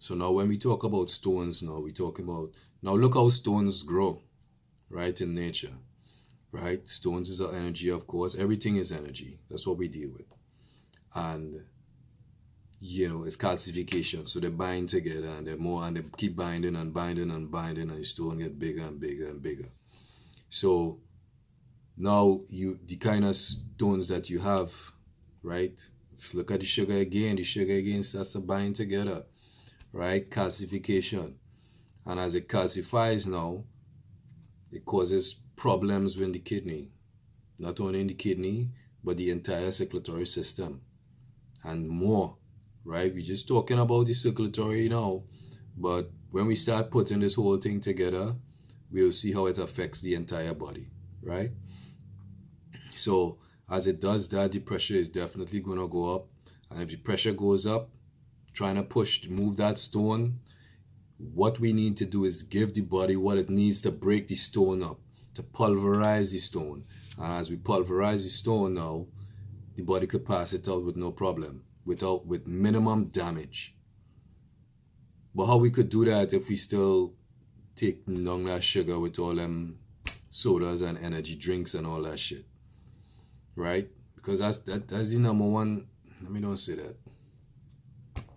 So now when we talk about stones, now we're talking about, now look how stones grow, right, in nature, right? Stones is our energy, of course. Everything is energy. That's what we deal with. And, it's calcification. So they bind together and they're more, and they keep binding and binding and binding, and the stone get bigger and bigger and bigger. So now the kind of stones that you have, right? Let's look at the sugar again. The sugar again starts to bind together, right? Calcification. And as it calcifies now, it causes problems with the kidney. Not only in the kidney, but the entire circulatory system and more, right? We're just talking about the circulatory now, but when we start putting this whole thing together, we'll see how it affects the entire body, right? So as it does that, the pressure is definitely going to go up. And if the pressure goes up, trying to move that stone, what we need to do is give the body what it needs to break the stone up, to pulverize the stone. And as we pulverize the stone now, the body could pass it out with no problem, with minimum damage. But how we could do that if we still take long that sugar with all them sodas and energy drinks and all that shit, right? Because that's the number one. Let me don't say that.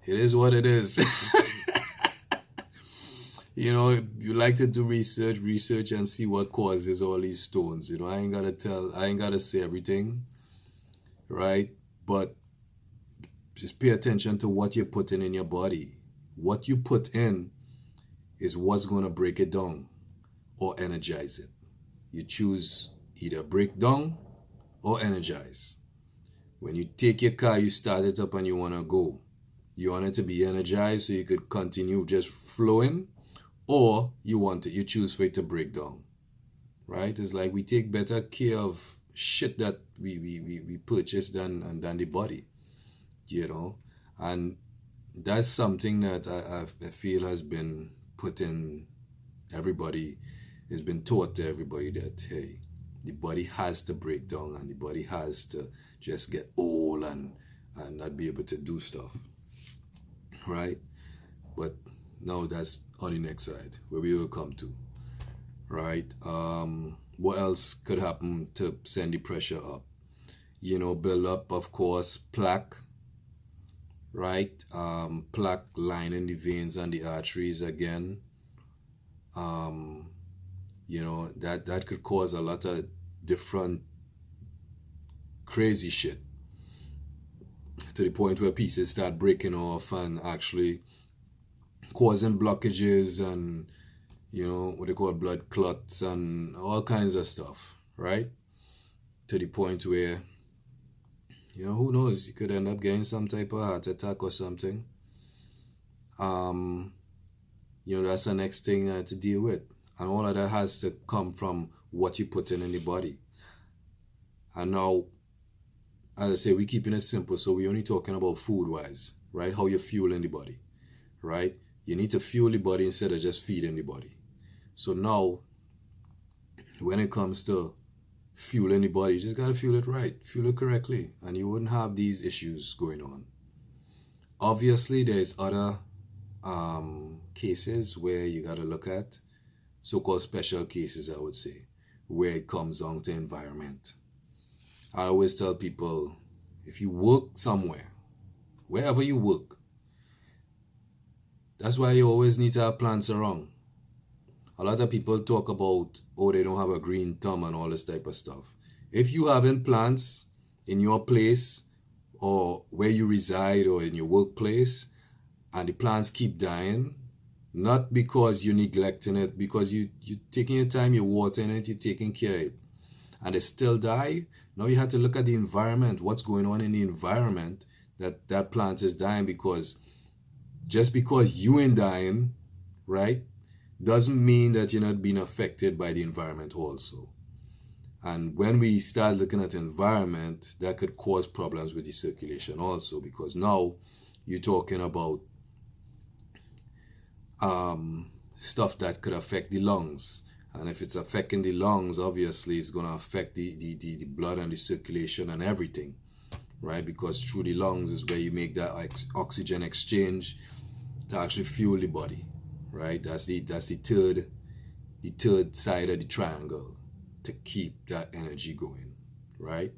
It is what it is. You like to do research and see what causes all these stones. I ain't gotta say everything, right? But just pay attention to what you're putting in your body. What you put in is what's gonna break it down or energize it. You choose either break down or energize. When you take your car, you start it up and you wanna go. You want it to be energized so you could continue just flowing, or you choose for it to break down, right? It's like we take better care of shit that we purchase than the body, and that's something that I feel has been put in everybody. It's been taught to everybody that, hey, the body has to break down and the body has to just get old and not be able to do stuff, right? But now that's on the next side where we will come to, right? What else could happen to send the pressure up? Build up, of course, plaque, right? Plaque lining the veins and the arteries again. That could cause a lot of different crazy shit, to the point where pieces start breaking off and actually causing blockages and, what they call blood clots and all kinds of stuff, right? To the point where, who knows, you could end up getting some type of heart attack or something. That's the next thing to deal with. And all of that has to come from what you put in the body. And now, as I say, we're keeping it simple, so we're only talking about food-wise, right? How you're fueling the body, right? You need to fuel the body instead of just feeding the body. So now, when it comes to fueling the body, you just got to fuel it right, fuel it correctly, and you wouldn't have these issues going on. Obviously, there's other cases where you got to look at, so-called special cases, I would say, where it comes down to environment. I always tell people, if you work somewhere, wherever you work, that's why you always need to have plants around. A lot of people talk about, they don't have a green thumb and all this type of stuff. If you having plants in your place or where you reside or in your workplace, and the plants keep dying, not because you're neglecting it, because you're taking your time, you're watering it, you're taking care of it, and they still die, now you have to look at the environment, what's going on in the environment that plant is dying. Because just because you ain't dying, right, doesn't mean that you're not being affected by the environment also. And when we start looking at environment, that could cause problems with the circulation also, because now you're talking about stuff that could affect the lungs. And if it's affecting the lungs, obviously it's going to affect the blood and the circulation and everything, right? Because through the lungs is where you make that oxygen exchange to actually fuel the body, right? That's the third side of the triangle to keep that energy going, right?